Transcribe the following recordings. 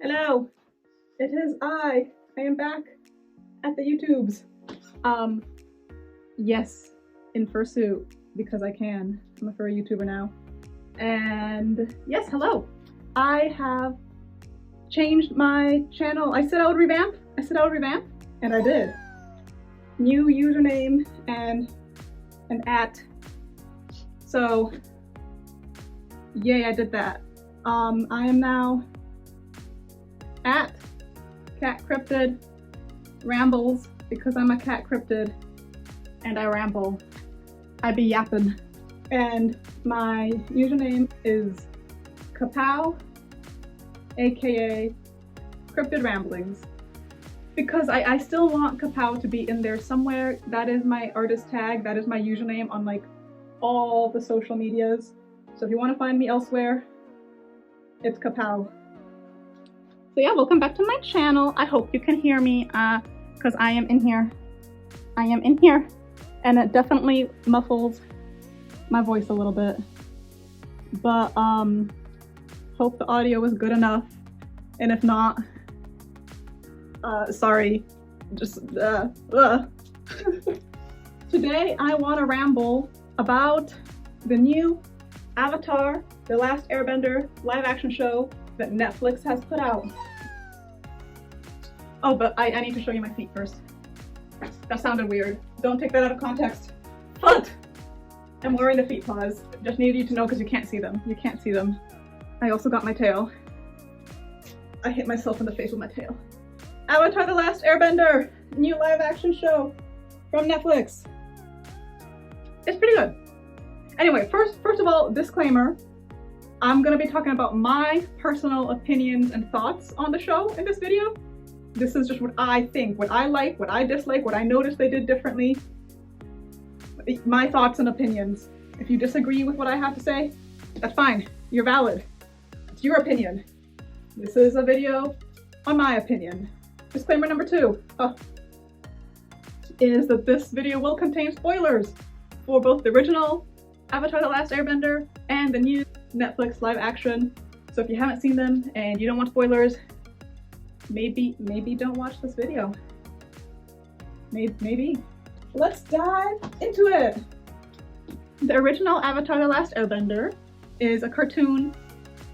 Hello, it is I am back at the YouTubes. Yes, in fursuit, because I can. I'm a furry YouTuber now. And yes, hello. I have changed my channel. I said I would revamp, and I did. New username and an @ So, yay, I did that. I am now at cat cryptid rambles because I'm a cat cryptid and I ramble. I be yapping. And my username is kapow, aka cryptid ramblings. Because I still want kapow to be in there somewhere. That is my artist tag, that is my username on like all the social medias. So if you want to find me elsewhere, it's kapow. So yeah, welcome back to my channel. I hope you can hear me because I am in here. And it definitely muffles my voice a little bit. But hope the audio is good enough. And if not, sorry, just Today I want to ramble about the new Avatar: The Last Airbender live action show that Netflix has put out. Oh, but I need to show you my feet first. That sounded weird. Don't take that out of context. But I'm wearing the feet paws. Just needed you to know because you can't see them. You can't see them. I also got my tail. I hit myself in the face with my tail. Avatar: The Last Airbender, new live action show from Netflix. It's pretty good. Anyway, first of all, disclaimer. I'm gonna be talking about my personal opinions and thoughts on the show in this video. This is just what I think, what I like, what I dislike, what I noticed they did differently. My thoughts and opinions. If you disagree with what I have to say, that's fine. You're valid. It's your opinion. This is a video on my opinion. Disclaimer number 2 is that this video will contain spoilers for both the original Avatar: The Last Airbender and the new Netflix live action. So if you haven't seen them and you don't want spoilers, maybe don't watch this video. Maybe. Let's dive into it. The original Avatar: The Last Airbender is a cartoon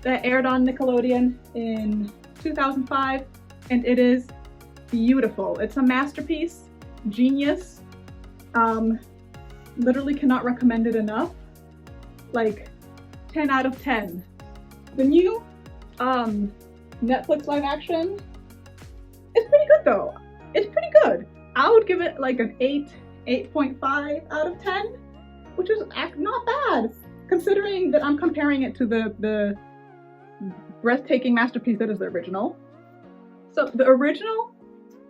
that aired on Nickelodeon in 2005, and it is beautiful. It's a masterpiece, genius. Literally cannot recommend it enough. Like 10 out of 10. The new Netflix live action is pretty good though. It's pretty good. I would give it like an 8.5 out of 10, which is not bad considering that I'm comparing it to the breathtaking masterpiece that is the original. So the original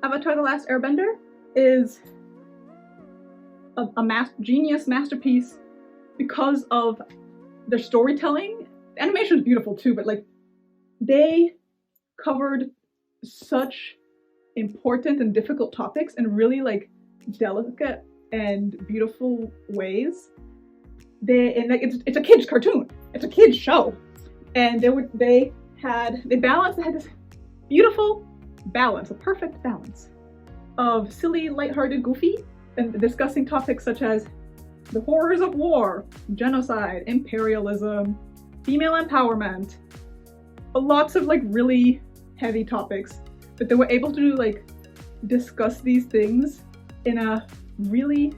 Avatar: The Last Airbender is a genius masterpiece because of their storytelling. The animation is beautiful too, but like they covered such important and difficult topics in really like delicate and beautiful ways. It's a kids cartoon. It's a kids show, and they had this beautiful balance, a perfect balance of silly, lighthearted, goofy, and discussing topics such as the horrors of war, genocide, imperialism, female empowerment, lots of like really heavy topics, but they were able to like discuss these things in a really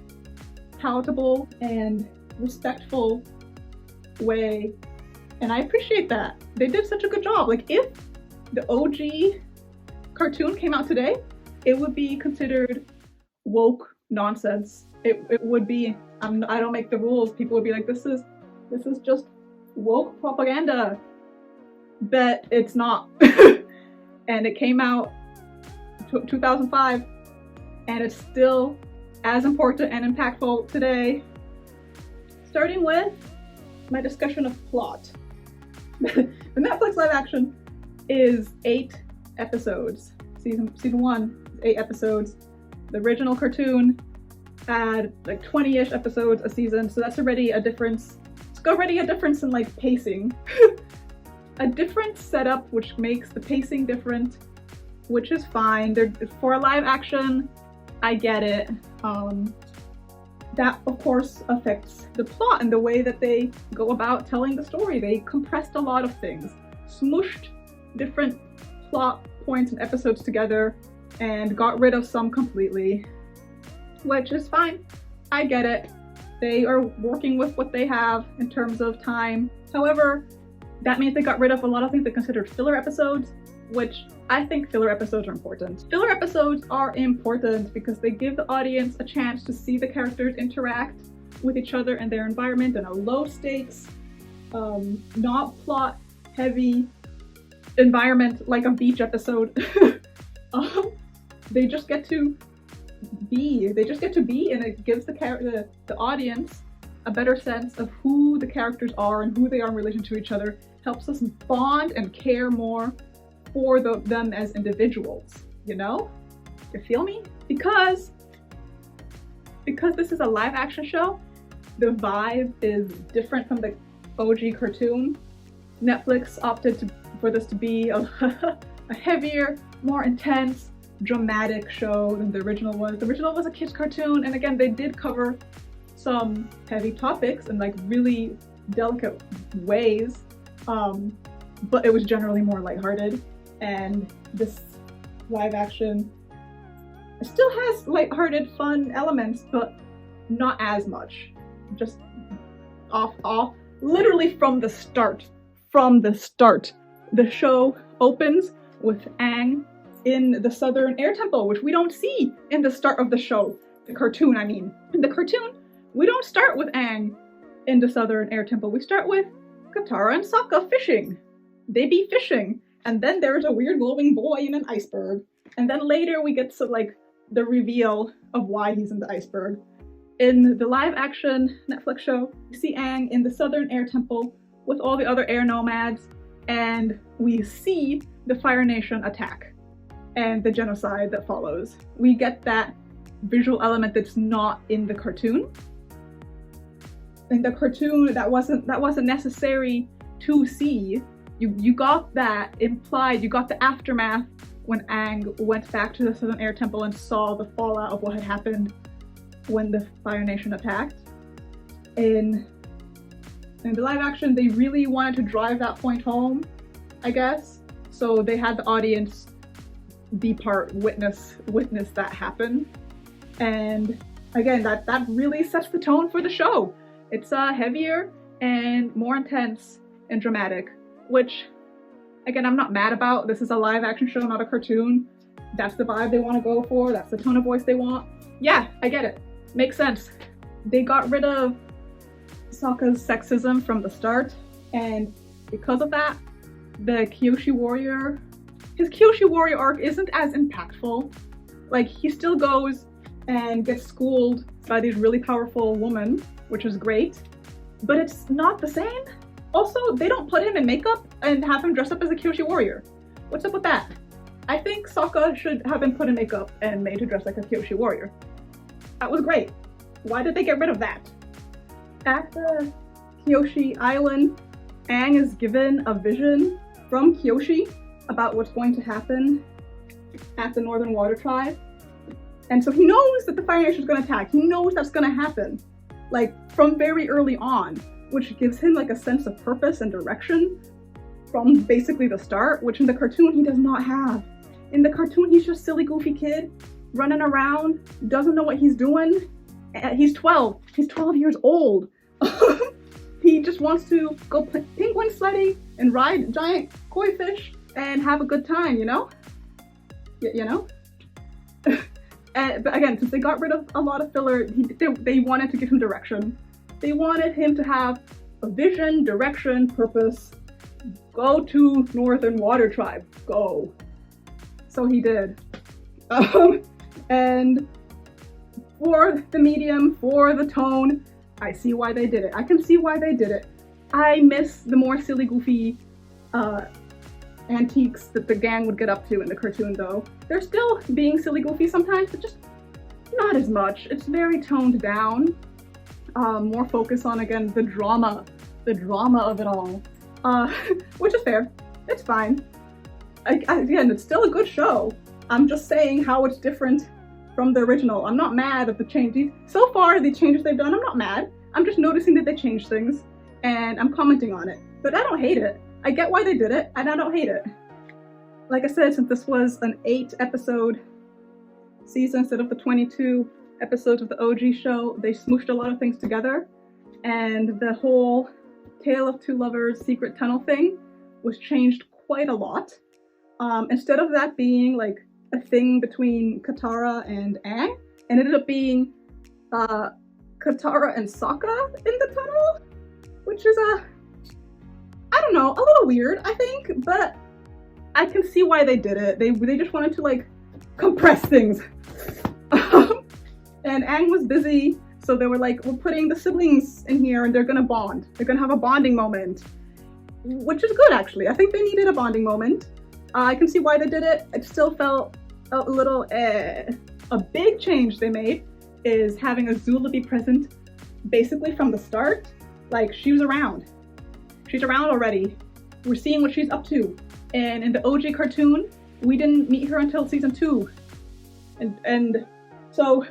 palatable and respectful way, and I appreciate that. They did such a good job. Like if the OG cartoon came out today, it would be considered woke nonsense. It would be, I don't make the rules. People would be like, this is just woke propaganda. But it's not. And it came out 2005, and it's still as important and impactful today. Starting with my discussion of plot. The Netflix live action is 8 episodes. Season 1 is 8 episodes. The original cartoon had like 20-ish episodes a season, so that's already a difference. It's already a difference in like pacing. a different setup, which makes the pacing different, which is fine. For a live action, I get it. That of course affects the plot and the way that they go about telling the story. They compressed a lot of things, smooshed different plot points and episodes together, and got rid of some completely, which is fine. I get it. They are working with what they have in terms of time. However, that means they got rid of a lot of things they considered filler episodes, which I think filler episodes are important. Filler episodes are important because they give the audience a chance to see the characters interact with each other and their environment in a low stakes, not plot heavy environment like a beach episode. They just get to be. And it gives the audience a better sense of who the characters are and who they are in relation to each other. Helps us bond and care more for them as individuals, you know? You feel me? Because this is a live action show, the vibe is different from the OG cartoon. Netflix opted for this to be a heavier, more intense, dramatic show than the original was. The original was a kid's cartoon, and again, they did cover some heavy topics in like really delicate ways, but it was generally more lighthearted. And this live action still has lighthearted, fun elements, but not as much. Just off, literally from the start. The show opens with Aang in the Southern Air Temple, which we don't see in the start of the show. The cartoon, I mean. In the cartoon, we don't start with Aang in the Southern Air Temple. We start with Katara and Sokka fishing. They be fishing. And then there's a weird glowing boy in an iceberg. And then later we get to like the reveal of why he's in the iceberg. In the live action Netflix show, we see Aang in the Southern Air Temple with all the other air nomads, and we see the Fire Nation attack and the genocide that follows. We get that visual element that's not in the cartoon. In the cartoon, that wasn't necessary to see. You got that implied, you got the aftermath when Aang went back to the Southern Air Temple and saw the fallout of what had happened when the Fire Nation attacked. In the live action, they really wanted to drive that point home, I guess. So they had the audience be part, witness that happen. And again, that really sets the tone for the show. It's heavier and more intense and dramatic, which, again, I'm not mad about. This is a live action show, not a cartoon. That's the vibe they want to go for. That's the tone of voice they want. Yeah, I get it. Makes sense. They got rid of Sokka's sexism from the start, and because of that, his Kyoshi Warrior arc isn't as impactful. Like, he still goes and gets schooled by these really powerful women, which is great, but it's not the same. Also, they don't put him in makeup and have him dress up as a Kyoshi Warrior. What's up with that? I think Sokka should have been put in makeup and made to dress like a Kyoshi Warrior. That was great. Why did they get rid of that? At the Kyoshi Island, Aang is given a vision from Kyoshi about what's going to happen at the Northern Water Tribe. And so he knows that the Fire Nation is going to attack. He knows that's going to happen, like, from very early on, which gives him like a sense of purpose and direction from basically the start, which in the cartoon he does not have. In the cartoon, he's just silly, goofy kid running around, doesn't know what he's doing. He's 12. He's 12 years old. He just wants to go penguin sledding and ride giant koi fish and have a good time, you know? You know? But again, since they got rid of a lot of filler, they wanted to give him direction. They wanted him to have a vision, direction, purpose. Go to Northern Water Tribe. Go. So he did. And for the medium, for the tone, I see why they did it. I can see why they did it. I miss the more silly, goofy antiques that the gang would get up to in the cartoon, though. They're still being silly, goofy sometimes, but just not as much. It's very toned down. More focus on, again, the drama of it all. which is fair. It's fine. Again, it's still a good show. I'm just saying how it's different from the original. I'm not mad at the changes. So far, the changes they've done, I'm not mad. I'm just noticing that they changed things and I'm commenting on it. But I don't hate it. I get why they did it and I don't hate it. Like I said, since this was an 8-episode season instead of the 22 episodes of the OG show, they smooshed a lot of things together. And the whole Tale of Two Lovers secret tunnel thing was changed quite a lot. Instead of that being like a thing between Katara and Aang, it ended up being Katara and Sokka in the tunnel, which is I don't know, a little weird, I think, but I can see why they did it. They just wanted to like compress things. And Aang was busy, so they were like, we're putting the siblings in here and they're gonna bond. They're gonna have a bonding moment, which is good actually. I think they needed a bonding moment. I can see why they did it. It still felt a little A big change they made is having Azula be present basically from the start. Like, she was around. She's around already. We're seeing what she's up to. And in the OG cartoon, we didn't meet her until season 2. And so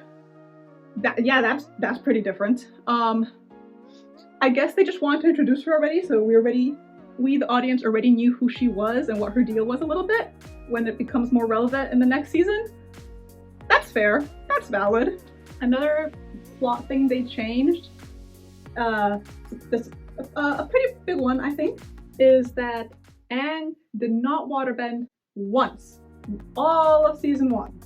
that's pretty different. I guess they just wanted to introduce her already, so we the audience already knew who she was and what her deal was a little bit when it becomes more relevant in the next season. That's fair, that's valid. Another plot thing they changed, a pretty big one I think, is that Aang did not waterbend once in all of season 1.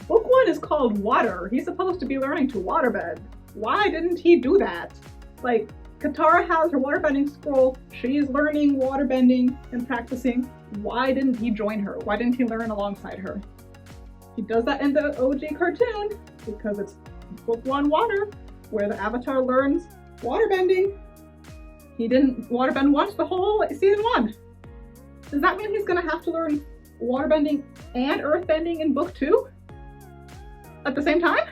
Book 1 is called Water. He's supposed to be learning to waterbend. Why didn't he do that? Like, Katara has her waterbending scroll, she's learning waterbending and practicing. Why didn't he join her? Why didn't he learn alongside her? He does that in the OG cartoon because it's book 1 Water, where the Avatar learns waterbending. He didn't waterbend once the whole season 1. Does that mean he's gonna have to learn waterbending and earthbending in book 2? At the same time?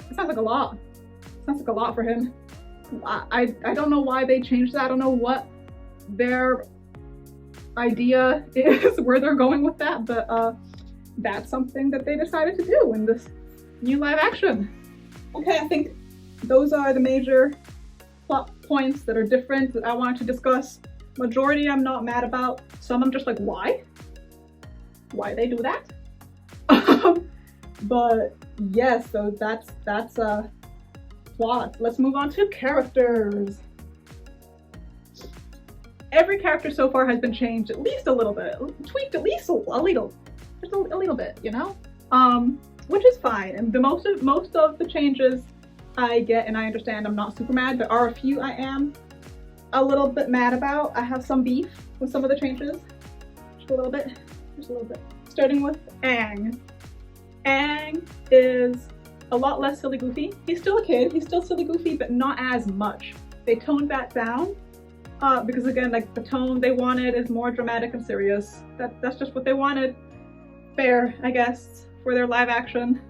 It sounds like a lot. It sounds like a lot for him. I don't know why they changed that. I don't know what their idea is, where they're going with that, but that's something that they decided to do in this new live action. Okay, I think those are the major plot points that are different that I wanted to discuss. Majority I'm not mad about. Some I'm just like, why? Why they do that? But yes, so that's plot. Let's move on to characters. Every character so far has been changed at least a little bit, tweaked at least a little, just a little bit, you know, which is fine. And the most of the changes I get and I understand. I'm not super mad. There are a few I am a little bit mad about. I have some beef with some of the changes, just a little bit. Starting with Aang. Aang is a lot less silly goofy. He's still a kid, he's still silly goofy, but not as much. They toned that down because again, like, the tone they wanted is more dramatic and serious. That's just what they wanted. Fair, I guess, for their live action.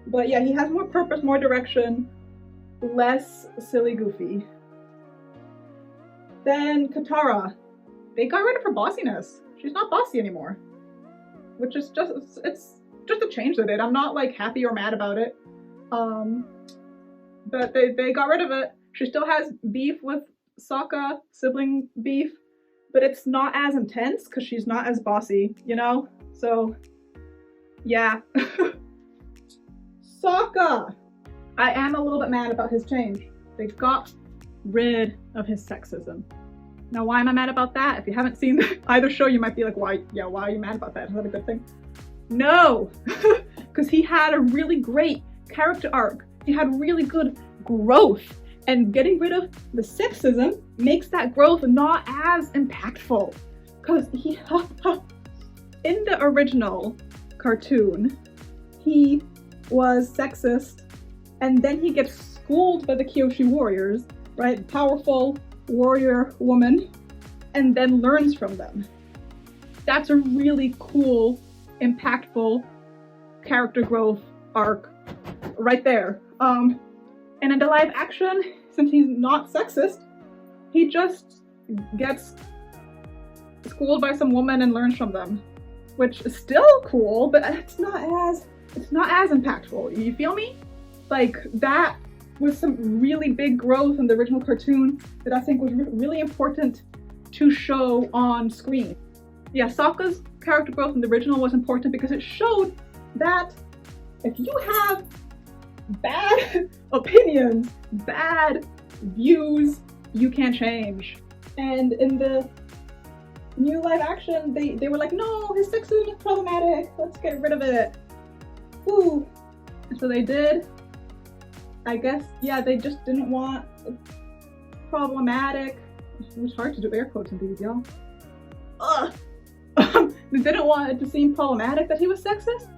But yeah, he has more purpose, more direction, less silly goofy. Then Katara. They got rid of her bossiness. She's not bossy anymore. Which is it's just a change they did. I'm not like happy or mad about it. But they got rid of it. She still has beef with Sokka, sibling beef, but it's not as intense because she's not as bossy, you know? So, yeah. Sokka! I am a little bit mad about his change. They got rid of his sexism. Now, why am I mad about that? If you haven't seen either show, you might be like, why are you mad about that? Is that a good thing? No, because he had a really great character arc. He had really good growth, and getting rid of the sexism makes that growth not as impactful. Because he, in the original cartoon, he was sexist, and then he gets schooled by the Kyoshi warriors, right? Powerful warrior woman, and then learns from them. That's a really cool, impactful character growth arc right there. And in the live action, since he's not sexist, he just gets schooled by some woman and learns from them, which is still cool, but it's not as impactful. You feel me? Like, that was some really big growth in the original cartoon that I think was really important to show on screen. Yeah, Sokka's character growth in the original was important because it showed that if you have bad opinions, bad views, you can't change. And in the new live action, they were like, no, his sexism is problematic, let's get rid of it. Ooh. And so they did. I guess, yeah, they just didn't want problematic. It was hard to do air quotes in these, y'all. Ugh. They didn't want it to seem problematic that he was sexist,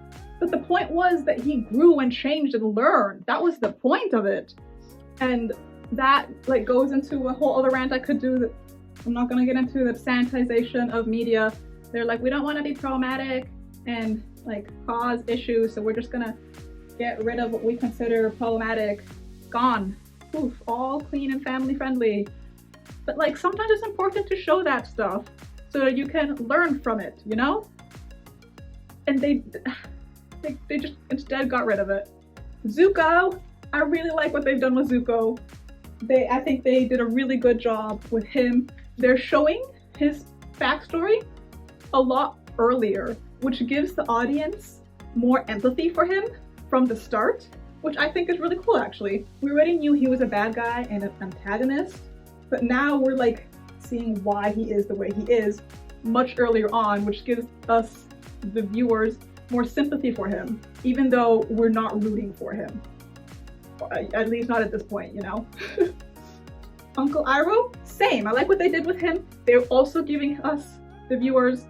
but the point was that he grew and changed and learned. That was the point of it. And that like goes into a whole other rant I could do that I'm not gonna get into, the sanitization of media. They're like, we don't want to be problematic and like cause issues, so we're just gonna get rid of what we consider problematic. Gone. Poof, all clean and family friendly. But like, sometimes it's important to show that stuff so that you can learn from it, you know? And they just instead got rid of it. Zuko, I really like what they've done with Zuko. I think they did a really good job with him. They're showing his backstory a lot earlier, which gives the audience more empathy for him from the start, which I think is really cool actually. We already knew he was a bad guy and an antagonist, but now we're like seeing why he is the way he is much earlier on, which gives us, the viewers, more sympathy for him, even though we're not rooting for him. At least not at this point, you know? Uncle Iroh, same. I like what they did with him. They're also giving us, the viewers,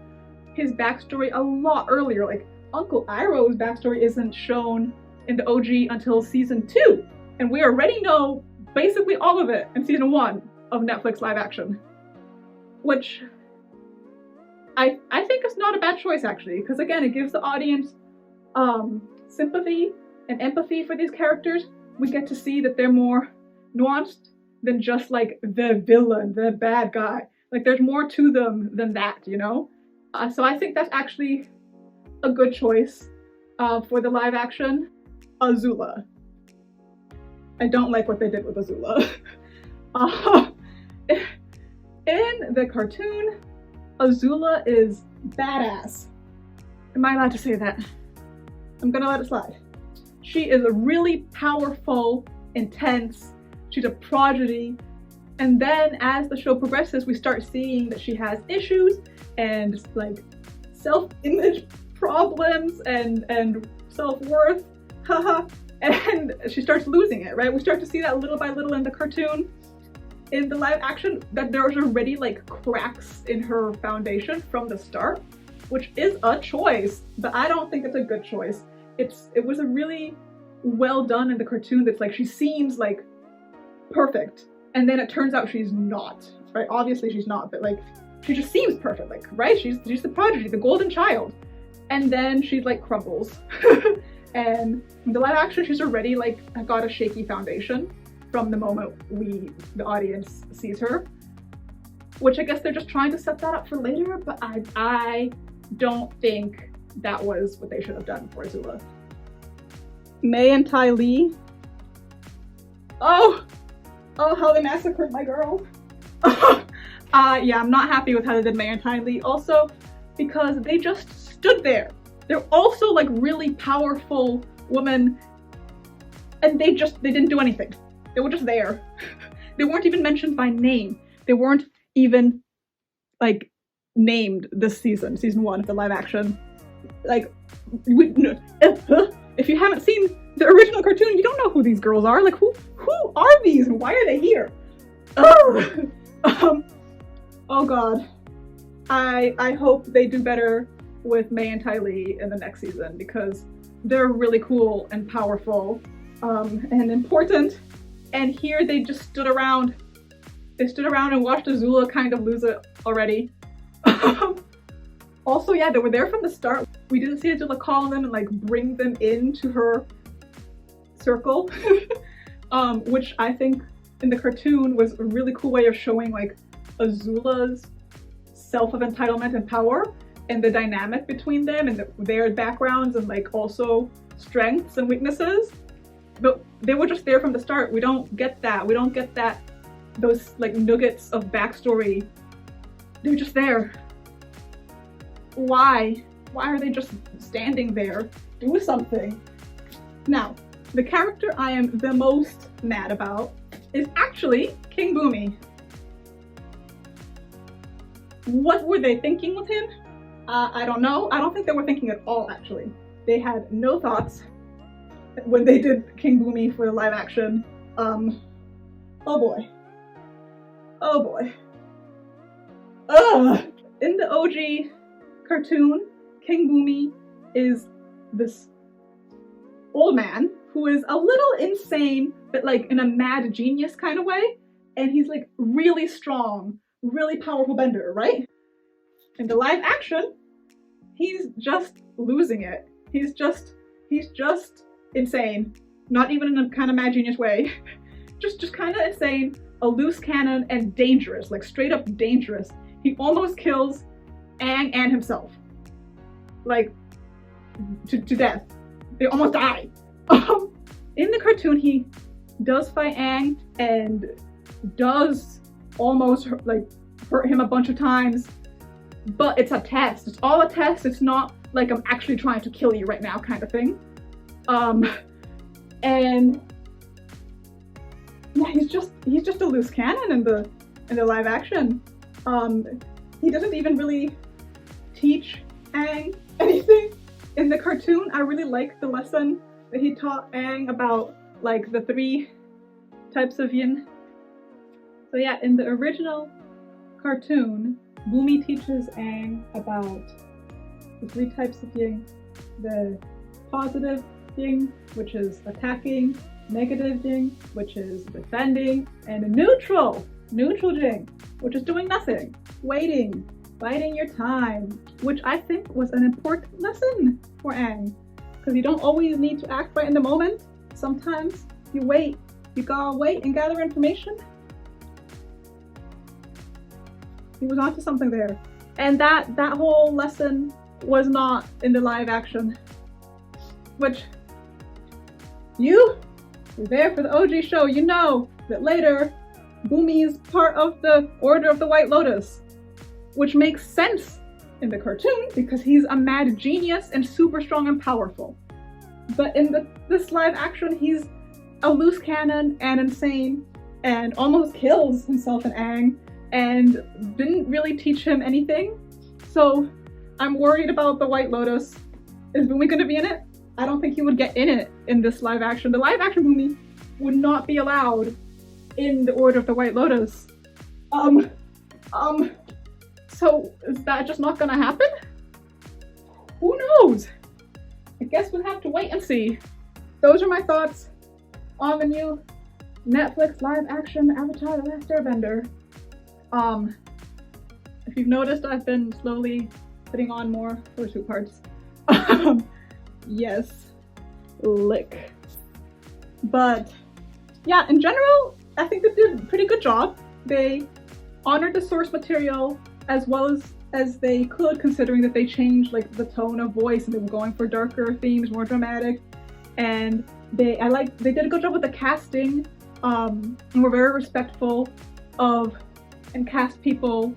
his backstory a lot earlier. Like, Uncle Iroh's backstory isn't shown in the OG until season 2, and we already know basically all of it in season 1 of Netflix live action, which I think is not a bad choice actually, because again, it gives the audience sympathy and empathy for these characters. We get to see that they're more nuanced than just like the villain, the bad guy. Like, there's more to them than that, you know? So I think that's actually a good choice for the live action. Azula. I don't like what they did with Azula. In the cartoon, Azula is badass. Am I allowed to say that? I'm gonna let it slide. She is a really powerful, intense, she's a prodigy. And then as the show progresses, we start seeing that she has issues and like self-image problems and self-worth, haha, and she starts losing it, right? We start to see that little by little in the cartoon. In the live action, that there's already like cracks in her foundation from the start, which is a choice, but I don't think it's a good choice. It was a really well done in the cartoon that's like, she seems like perfect, and then it turns out she's not, right? Obviously she's not, but like, she just seems perfect, like, right? She's the prodigy, the golden child. And then she like crumbles. And in the live action, she's already like got a shaky foundation from the moment the audience sees her. Which I guess they're just trying to set that up for later, but I don't think that was what they should have done for Azula. May and Ty Lee. Oh, how they massacred my girl. Yeah, I'm not happy with how they did May and Ty Lee. Also, because they just stood there. They're also like really powerful women, and they didn't do anything. They were just there. They weren't even mentioned by name. They weren't even like named this season 1 of the live action. Like, if you haven't seen the original cartoon, you don't know who these girls are. Like, who are these and why are they here? Oh god. I hope they do better with May and Ty Lee in the next season, because they're really cool and powerful and important. And here they just stood around. They stood around and watched Azula kind of lose it already. Also, yeah, they were there from the start. We didn't see Azula call them and like bring them into her circle, which I think in the cartoon was a really cool way of showing like Azula's self of entitlement and power and the dynamic between them and their backgrounds and like also strengths and weaknesses. But they were just there from the start. We don't get that. We don't get that, those like nuggets of backstory. They're just there. Why? Why are they just standing there? Do something. Now, the character I am the most mad about is actually King Boomy. What were they thinking with him? I don't know. I don't think they were thinking at all, actually. They had no thoughts when they did King Boomy for the live action. Oh boy. Oh boy. Ugh! In the OG cartoon, King Boomy is this old man who is a little insane, but like in a mad genius kind of way. And he's like really strong, really powerful bender, right? In the live action, he's just losing it. He's just insane. Not even in a kind of mad genius way. just kind of insane, a loose cannon, and dangerous, like straight up dangerous. He almost kills Aang and himself. Like, to death. They almost die. In the cartoon, he does fight Aang and does almost like hurt him a bunch of times, but it's a test. It's all a test. It's not like I'm actually trying to kill you right now kind of thing. And yeah, he's just a loose cannon in the live action. He doesn't even really teach Aang anything. In the cartoon, I really like the lesson that he taught Aang about like the 3 types of yin. So yeah, in the original cartoon, Boomy teaches Aang about the 3 types of yin. The positive yin, which is attacking, negative yin, which is defending, and a neutral yin, which is doing nothing, waiting, biding your time, which I think was an important lesson for Aang, because you don't always need to act right in the moment. Sometimes you wait, you gotta wait and gather information. He was onto something there, and that whole lesson was not in the live action, which you're there for the OG show, you know that later Boomy is part of the Order of the White Lotus, which makes sense in the cartoon because he's a mad genius and super strong and powerful. But in this live action, he's a loose cannon and insane and almost kills himself and Aang and didn't really teach him anything. So I'm worried about the White Lotus. Is Boomy gonna be in it? I don't think he would get in it in this live action. The live action Boomy would not be allowed in the Order of the White Lotus. So is that just not gonna happen? Who knows? I guess we'll have to wait and see. Those are my thoughts on the new Netflix live action Avatar: The Last Airbender. If you've noticed, I've been slowly putting on more fursuit parts. Yes, lick. But yeah, in general, I think they did a pretty good job. They honored the source material as well as they could, considering that they changed like the tone of voice and they were going for darker themes, more dramatic. And they did a good job with the casting, and were very respectful of and cast people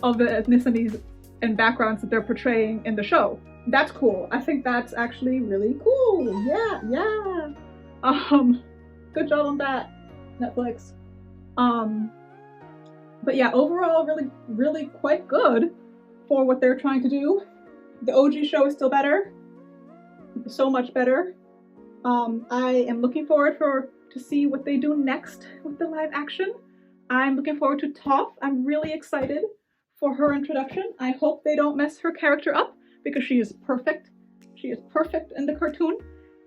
of the ethnicities and backgrounds that they're portraying in the show. That's cool. I think that's actually really cool. Yeah. Good job on that, Netflix. But yeah, overall, really quite good for what they're trying to do. The OG show is still better. So much better. I am looking forward to see what they do next with the live action. I'm looking forward to Toph. I'm really excited for her introduction. I hope they don't mess her character up because she is perfect. She is perfect in the cartoon,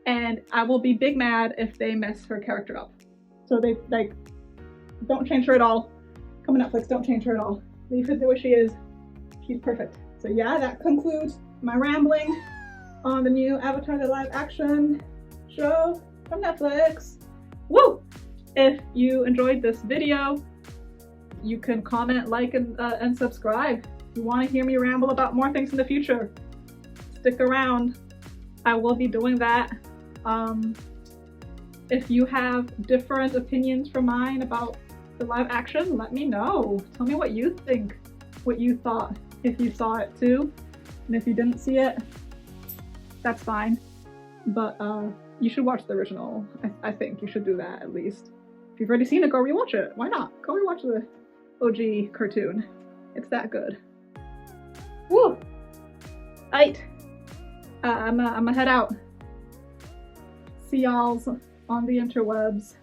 and I will be big mad if they mess her character up. So they don't change her at all. Come on, Netflix, don't change her at all. Leave her the way she is. She's perfect. So yeah, that concludes my rambling on the new Avatar: The Live Action show from Netflix. Woo! If you enjoyed this video, you can comment, like, and subscribe. If you want to hear me ramble about more things in the future, stick around. I will be doing that. If you have different opinions from mine about the live action, let me know. Tell me what you think, what you thought, if you saw it too. And if you didn't see it, that's fine. But you should watch the original. I think you should do that at least. If you've already seen it, go rewatch it. Why not? Go rewatch the OG cartoon. It's that good. Woo! Aight. I'ma head out. See y'alls on the interwebs.